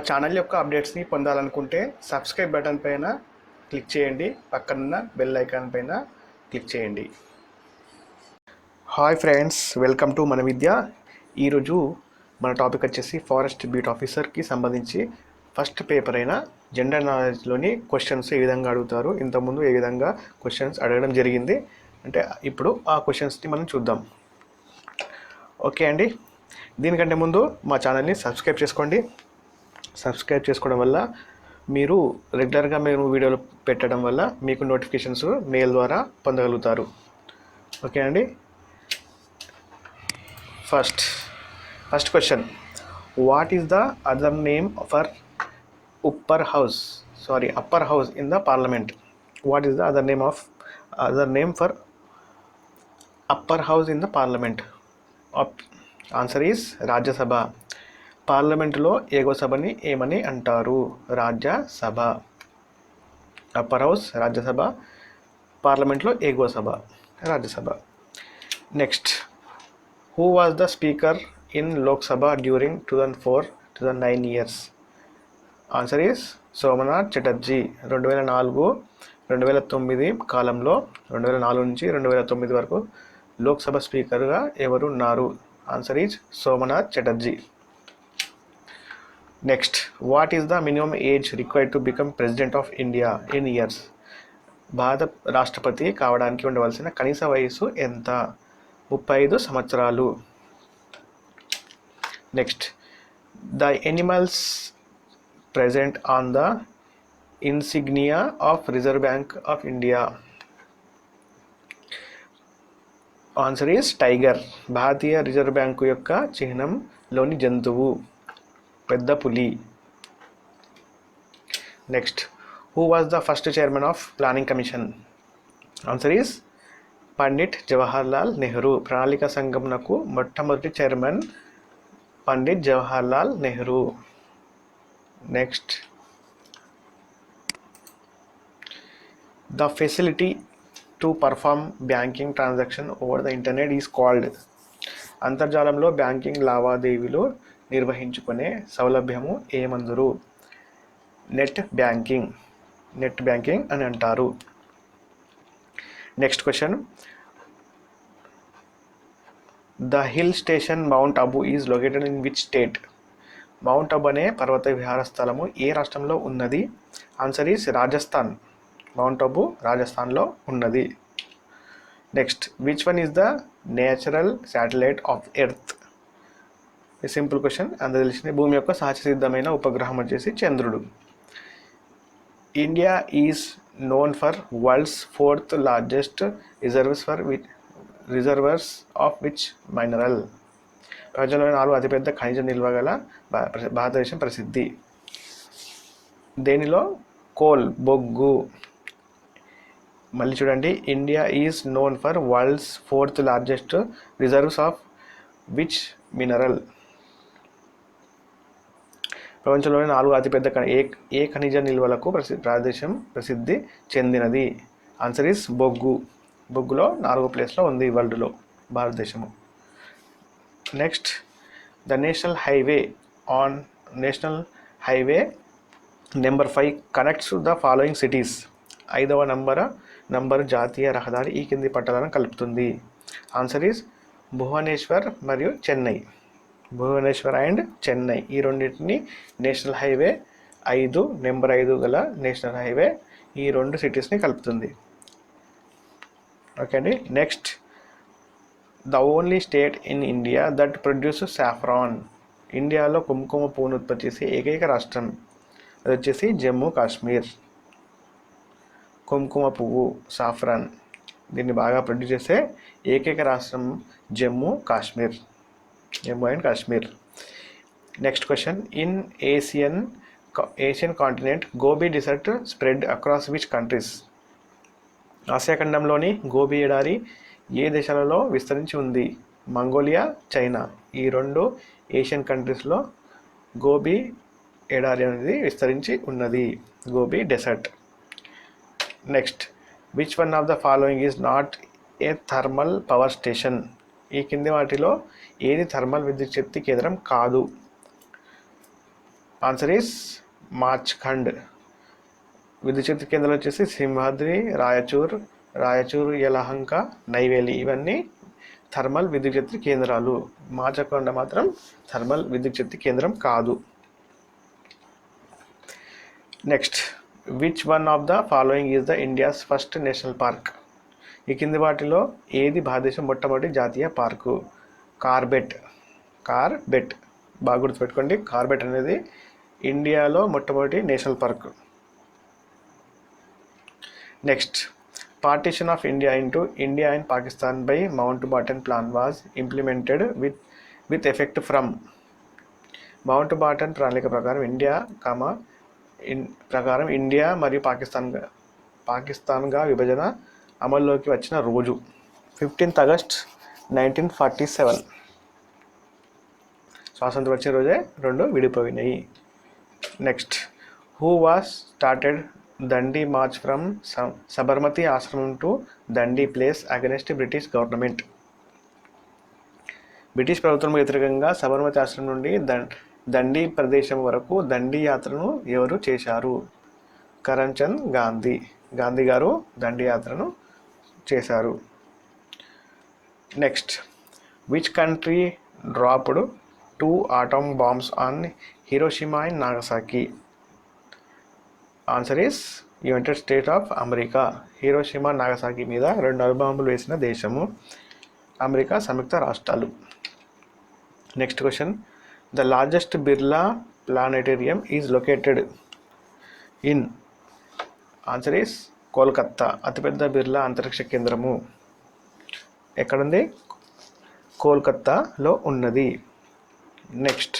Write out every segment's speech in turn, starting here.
మా ఛానల్ యొక్క అప్డేట్స్ని పొందాలనుకుంటే సబ్స్క్రైబ్ బటన్ పైన క్లిక్ చేయండి, పక్కనున్న బెల్ ఐకాన్ పైన క్లిక్ చేయండి. హాయ్ ఫ్రెండ్స్, వెల్కమ్ టు మన విద్య. ఈరోజు మన టాపిక్ వచ్చేసి ఫారెస్ట్ బీట్ ఆఫీసర్కి సంబంధించి ఫస్ట్ పేపర్ అయిన జనరల్ నాలెడ్జ్లోని క్వశ్చన్స్ ఏ విధంగా అడుగుతారు, ఇంతకుముందు ఏ విధంగా క్వశ్చన్స్ అడగడం జరిగింది అంటే ఇప్పుడు ఆ క్వశ్చన్స్ని మనం చూద్దాం. ఓకే అండి, దీనికంటే ముందు మా ఛానల్ని సబ్స్క్రైబ్ చేసుకోండి. సబ్స్క్రైబ్ చేసుకోవడం వల్ల మీరు రెగ్యులర్గా మేము వీడియోలు పెట్టడం వల్ల మీకు నోటిఫికేషన్స్ మెయిల్ ద్వారా పొందగలుగుతారు. ఓకే అండి, first question, what is the other name for upper house in the parliament? What is the other name for upper house in the parliament? Answer is Rajya Sabha. పార్లమెంటులో ఎగువ సభని ఏమని అంటారు? రాజ్యసభ. అప్పర్ హౌస్ రాజ్యసభ, పార్లమెంట్లో ఎగువ సభ Rajya Sabha. Next, who was the speaker in Lok Sabha during 2004-2009 years? Answer is Somnath Chatterjee. 2004-2009 కాలంలో 2004 నుంచి 2009 వరకు లోక్సభ స్పీకర్గా ఎవరు ఉన్నారు? Answer is Somnath Chatterjee. Next, what is the minimum age required to become president of India in years? భారత రాష్ట్రపతి కావడానికి ఉండవలసిన కనీస వయసు ఎంత? 35 సంవత్సరాలు. Next, the animals present on the insignia of reserve bank of India? Answer is tiger. Bharatiya reserve bank యొక్క చిహ్నంలోని జంతువు పెద్ద పులి. Next, who was the first chairman of planning commission? Answer is Pandit Jawaharlal Nehru. ప్రణాళిక సంఘంనకు మొట్టమొదటి chairman Pandit Jawaharlal Nehru. Next, the facility to perform banking transaction over the internet is called? అంతర్జాలంలో banking లావాదేవీలు నిర్వహించుకునే సౌలభ్యము ఏమందురు? నెట్ బ్యాంకింగ్ అని అంటారు. Next question, the hill station Mount Abu is located in which state? Mount Abu అనే పర్వత విహార స్థలము ఏ రాష్ట్రంలో ఉన్నది? Answer is Rajasthan. Mount Abu రాజస్థాన్లో ఉన్నది. Next, which one is the natural satellite of earth? Simple question, అందరూ తెలిసింది. భూమి యొక్క సహజ సిద్ధమైన ఉపగ్రహం వచ్చేసి చంద్రుడు. India is known for world's 4th largest reserves of which mineral? ప్రపంచంలోని 4 అతిపెద్ద ఖనిజ నిల్వ గల భారతదేశం ప్రసిద్ధి దేనిలో? కోల్, బొగ్గు. మళ్ళీ చూడండి, India is known for world's 4th largest reserves of which mineral? ప్రపంచంలోని 4 అతిపెద్ద ఏ ఖనిజ నిల్వలకు ప్రదేశం ప్రసిద్ధి చెందినది? ఆన్సర్ ఈస్ బొగ్గు. బొగ్గులో 4వ ప్లేస్లో ఉంది వరల్డ్లో భారతదేశము. Next, the national highway number 5 connects the following cities. 5వ నంబరు జాతీయ రహదారి ఈ కింది పట్టణాలను కలుపుతుంది? ఆన్సర్ ఈస్ భువనేశ్వర్ మరియు చెన్నై. భువనేశ్వర్ అండ్ చెన్నై ఈ రెండింటిని నేషనల్ హైవే నెంబర్ 5 గల నేషనల్ హైవే ఈ 2 సిటీస్ని కలుపుతుంది. ఓకే అండి. Next, the only state in India that produce saffron. ఇండియాలో కుంకుమ పువ్వును ఉత్పత్తి చేసే ఏకైక రాష్ట్రం అది వచ్చేసి జమ్మూ కాశ్మీర్. కుంకుమ పువ్వు, సాఫ్రాన్, దీన్ని బాగా ప్రొడ్యూస్ చేసే ఏకైక రాష్ట్రం Jammu and Kashmir. Next question, in Asian continent Gobi desert spread across which countries? ఆసియా ఖండంలోని గోబీ ఎడారి ఏ దేశాలలో విస్తరించి ఉంది? మంగోలియా, చైనా ఈ 2 ఏషియన్ కంట్రీస్లో గోబీ ఎడారి అనేది విస్తరించి ఉన్నది, Gobi desert. Next, which one of the following is not a thermal power station? ఈ కింది వాటిలో ఏది థర్మల్ విద్యుత్ శక్తి కేంద్రం కాదు? ఆన్సర్ ఈస్ మార్చ్ఖండ్. విద్యుత్ కేంద్రాలు వచ్చేసి సింహాద్రి, రాయచూర్, యలహంక, నైవేలి. ఇవన్నీ థర్మల్ విద్యుత్ శక్తి కేంద్రాలు. మార్చకొండ మాత్రం థర్మల్ విద్యుత్ శక్తి కేంద్రం కాదు. Next, which one of the following is the India's first national park? ఈ కింది వాటిలో ఏది భారతదేశం మొట్టమొదటి జాతీయ పార్కు? కార్బెట్. బాగా గుర్తుపెట్టుకోండి, కార్బెట్ అనేది ఇండియాలో మొట్టమొదటి national park. Next, partition of India into India and Pakistan by Mountbatten Plan was implemented with effect from. Mountbatten ప్రణాళిక ప్రకారం ఇండియా మరియు పాకిస్తాన్గా విభజన అమల్లోకి వచ్చిన రోజు 15th August 1947. స్వాతంత్రం వచ్చిన రోజే రెండు విడిపోయినాయి. Next, who was started Dandi march from Sabarmati ఆశ్రమం to Dandi place against British government? British ప్రభుత్వం వ్యతిరేకంగా సబర్మతి ఆశ్రమం నుండి దండి ప్రదేశం వరకు దండి యాత్రను ఎవరు చేశారు? కరమ్చంద్ గాంధీ గారు దండి యాత్రను చేశారు. Next, which country dropped 2 atom bombs on Hiroshima and Nagasaki? Answer is United States of America. Hiroshima, Nagasaki మీద 2 అణుబాంబులు వేసిన దేశము అమెరికా సంయుక్త రాష్ట్రాలు. Next question, the largest Birla planetarium is located in? Answer is Kolkata. అతిపెద్ద బిర్లా అంతరిక్ష కేంద్రము ఎక్కడుంది? కోల్కత్తాలో ఉన్నది. Next,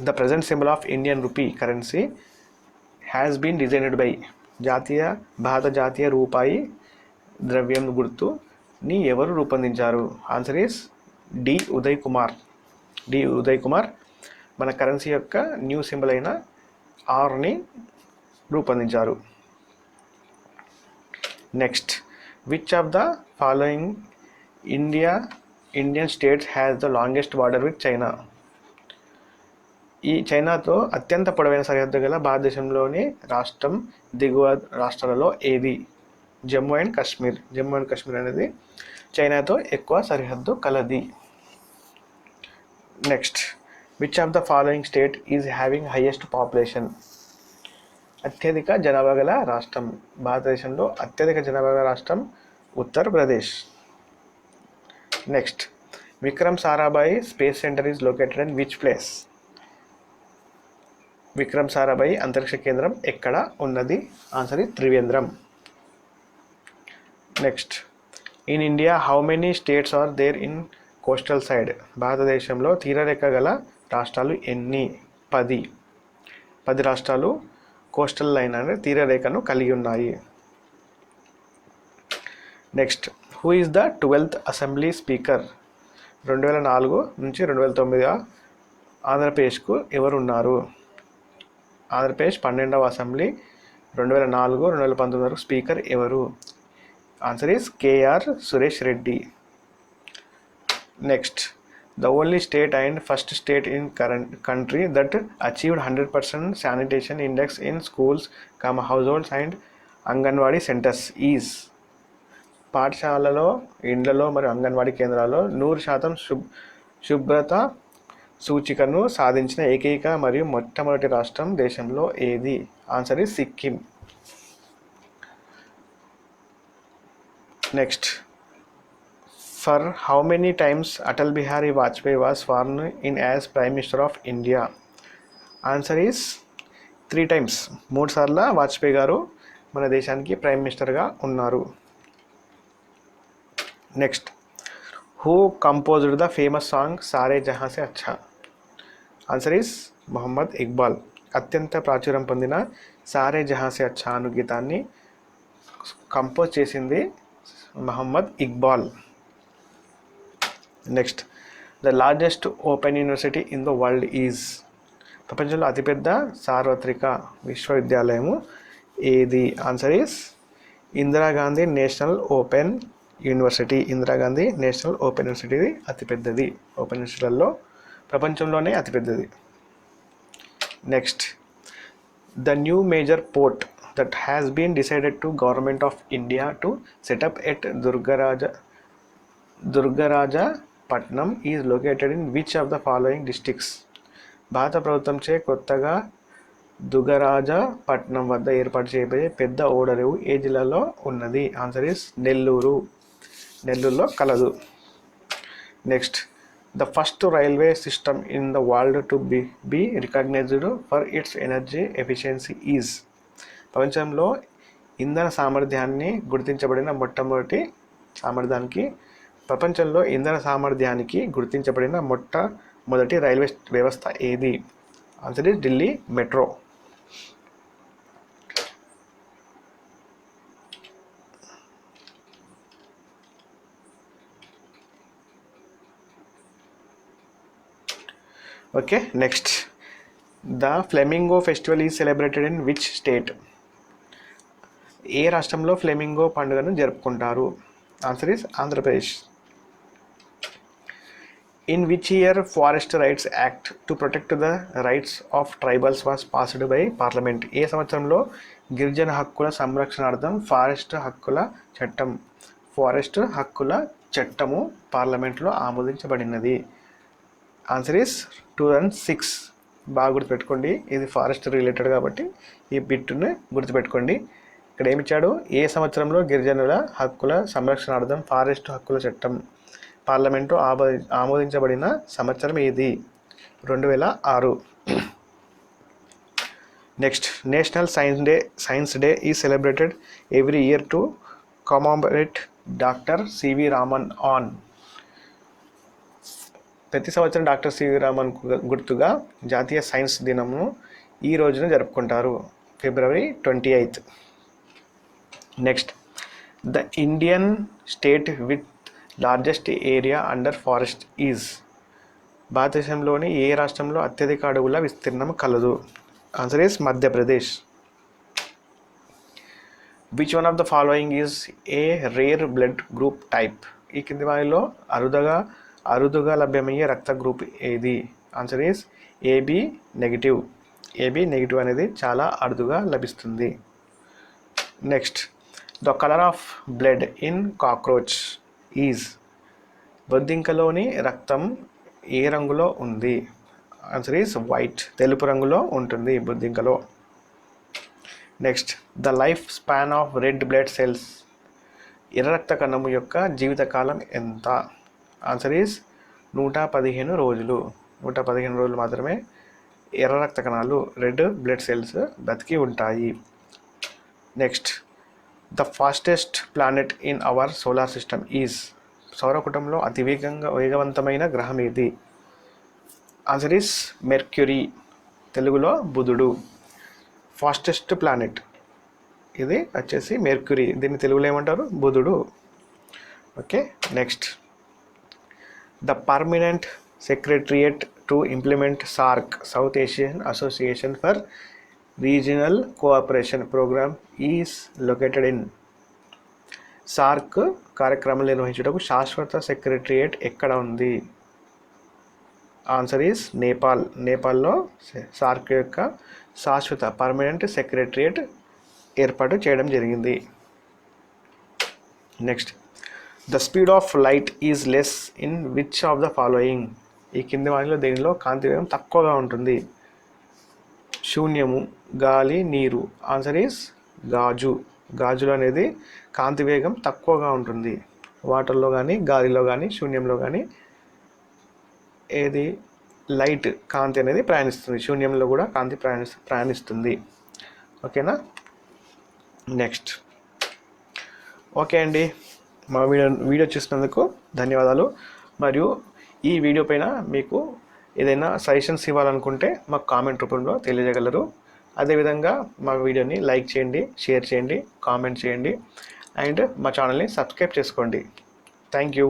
the present symbol of Indian rupee currency has been designed by? భారత జాతీయ రూపాయి ద్రవ్యం గుర్తుని ఎవరు రూపొందించారు? Answer is D Uday Kumar మన కరెన్సీ యొక్క న్యూ సింబల్ అయిన ఆర్ని రూపొందించారు. Next, which of the following Indian states has the longest border with China? ఈ చైనాతో అత్యంత పొడవైన సరిహద్దు గల భారతదేశంలోని రాష్ట్రం దిగువ రాష్ట్రాలలో ఏది? జమ్మూ అండ్ కాశ్మీర్ అనేది చైనాతో ఎక్కువ సరిహద్దు కలది. Next, which of the following state is having highest population? అత్యధిక జనాభా గల రాష్ట్రం. భారతదేశంలో అత్యధిక జనాభా గల రాష్ట్రం Uttar Pradesh. Next, Vikram Sarabhai space centre is located in which place? Vikram Sarabhai అంతరిక్ష కేంద్రం ఎక్కడ ఉన్నది? Answer is Trivandrum. Next, in India how many states are there in coastal side? భారతదేశంలో తీరరేఖ గల రాష్ట్రాలు ఎన్ని? 10 రాష్ట్రాలు కోస్టల్ లైన్ అనే తీరరేఖను కలిగి ఉన్నాయి. Next, who is the 12th assembly speaker? 2004 నుంచి 2009 ఆంధ్రప్రదేశ్కు ఎవరు ఉన్నారు? ఆంధ్రప్రదేశ్ 12వ అసెంబ్లీ 2004, 2019 వరకు స్పీకర్ ఎవరు? Answer is K R Suresh Reddy. Next, the only state and first state in country that achieved 100% sanitation index in schools, households and anganwadi centres is? పాఠశాలలో, ఇండ్లలో మరియు అంగన్వాడీ కేంద్రాల్లో 100% శుభ్రత సూచికను సాధించిన ఏకైక మరియు మొట్టమొదటి రాష్ట్రం దేశంలో ఏది? Answer is Sikkim. Next, for how many times Atal Bihari Vajpayee was sworn in as prime minister of India? Answer is 3 times. 3 సార్లు వాజ్పేయి గారు మన దేశానికి ప్రైమ్ మినిస్టర్గా ఉన్నారు. Next, who composed the famous song Saare Jahan Se Achha? Answer is Mohammad Iqbal. అత్యంత ప్రాచుర్యం పొందిన సారే జహాं से अच्छा అను గీతాన్ని కంపోజ్ చేసింది Mohammad Iqbal. Next, the largest open university in the world is? ప్రపంచంలో అతిపెద్ద సార్వత్రిక విశ్వవిద్యాలయము ఏది? Answer is Indira Gandhi national open university. Indira Gandhi national open university అతిపెద్దది. ఓపెన్ యూనివర్సిటీలలో ప్రపంచంలోనే అతిపెద్దది. Next the new major port that has been decided to government of India to set up at Durgarajapatnam is located in which of the following districts? భారత ప్రభుత్వంచే కొత్తగా దుగరాజపట్నం వద్ద ఏర్పాటు చేయబోయే పెద్ద ఓడరేవు ఏ జిల్లాలో ఉన్నది? ఆన్సర్ ఇస్ నెల్లూరులో కలదు. Next the first railway system in the world to be recognized for its energy efficiency is. ప్రపంచంలో ఇంధన సామర్థ్యాన్ని గుర్తించబడిన మొట్టమొదటి రైల్వే వ్యవస్థ ఏది? Answer is Delhi metro. Okay, next the flamingo festival is celebrated in which state? ఏ రాష్ట్రంలో ఫ్లెమింగో పండుగను జరుపుకుంటారు? Answer is Andhra Pradesh. In which year forest rights act to protect the rights of tribals was passed by parliament? ఏ సంవత్సరంలో గిరిజన హక్కుల సంరక్షణార్థం forest హక్కుల చట్టము పార్లమెంట్లో ఆమోదించబడినది? Answer is 2006. బాగా గుర్తుపెట్టుకోండి, ఇది ఫారెస్ట్ రిలేటెడ్ కాబట్టి ఈ బిట్ను గుర్తుపెట్టుకోండి. ఇక్కడ ఏమిచ్చాడు? ఏ సంవత్సరంలో గిరిజనుల హక్కుల సంరక్షణార్థం ఫారెస్ట్ హక్కుల చట్టం పార్లమెంటు ఆమోదించబడిన సంవత్సరం ఏది? 2006. Next national science day is celebrated every year to commemorate doctor C V Raman on. ప్రతి సంవత్సరం డాక్టర్ సివి రామన్ గుర్తుగా జాతీయ సైన్స్ దినమును ఈ రోజున జరుపుకుంటారు, February 28. Next the Indian state with largest area under forest is. భారతదేశంలోని ఏ రాష్ట్రంలో అత్యధిక అడవుల విస్తీర్ణం కలదు? Answer is Madhya Pradesh. Which one of the following is a rare blood group type? ఈ కింది వారిలో అరుదుగా లభ్యమయ్యే రక్త గ్రూప్ ఏది? Answer is AB negative. AB negative అనేది చాలా అరుదుగా లభిస్తుంది. Next the colour of blood in cockroach is. బొద్దింకలోని రక్తం ఏ రంగులో ఉంది? Answer is white. తెలుపు రంగులో ఉంటుంది బొద్దింకలో. Next the life span of red blood cells. ఎర్ర రక్త కణము యొక్క జీవితకాలం ఎంత? ఆన్సర్ ఈస్ 115 రోజులు. 115 రోజులు మాత్రమే ఎర్ర రక్త కణాలు, రెడ్ బ్లడ్ సెల్స్ బతికి ఉంటాయి. Next the fastest planet in our solar system is. సౌరకుటుంబంలో అతి వేగవంతమైన గ్రహం ఏది? Answer is Mercury. తెలుగులో బుధుడు. ఫాస్టెస్ట్ ప్లానెట్ ఇది వచ్చేసి మెర్క్యూరీ. దీన్ని తెలుగులో ఏమంటారు? బుధుడు. Okay, next the permanent secretariat to implement SAARC, South Asian association for regional cooperation programme is located in. SAARC కార్యక్రమాలు నిర్వహించుటకు శాశ్వత సెక్రటరియేట్ ఎక్కడ ఉంది? Answer is Nepal. నేపాల్లో సార్క్ యొక్క శాశ్వత పర్మనెంట్ సెక్రటరియేట్ ఏర్పాటు చేయడం జరిగింది. Next the speed of light is less in which of the following? ఈ కింది వాటిలో దేనిలో కాంతి వేగం తక్కువగా ఉంటుంది? శూన్యము, గాలి, నీరు. ఆన్సర్ ఈస్ గాజులో అనేది కాంతి వేగం తక్కువగా ఉంటుంది. వాటర్లో కానీ, గాలిలో కానీ, శూన్యంలో కానీ ఏది లైట్ కాంతి అనేది ప్రయాణిస్తుంది. శూన్యంలో కూడా కాంతి ప్రయాణిస్తుంది. ఓకేనా? నెక్స్ట్ ఓకే అండి, మా వీడియో చూసినందుకు ధన్యవాదాలు. మరియు ఈ వీడియో పైన మీకు ఏదైనా సజెషన్స్ ఇవ్వాలనుకుంటే మాకు కామెంట్ రూపంలో తెలియజేయగలరు. అదేవిధంగా మా వీడియోని లైక్ చేయండి, షేర్ చేయండి, కామెంట్ చేయండి అండ్ మా ఛానల్ని సబ్స్క్రైబ్ చేసుకోండి. Thank you.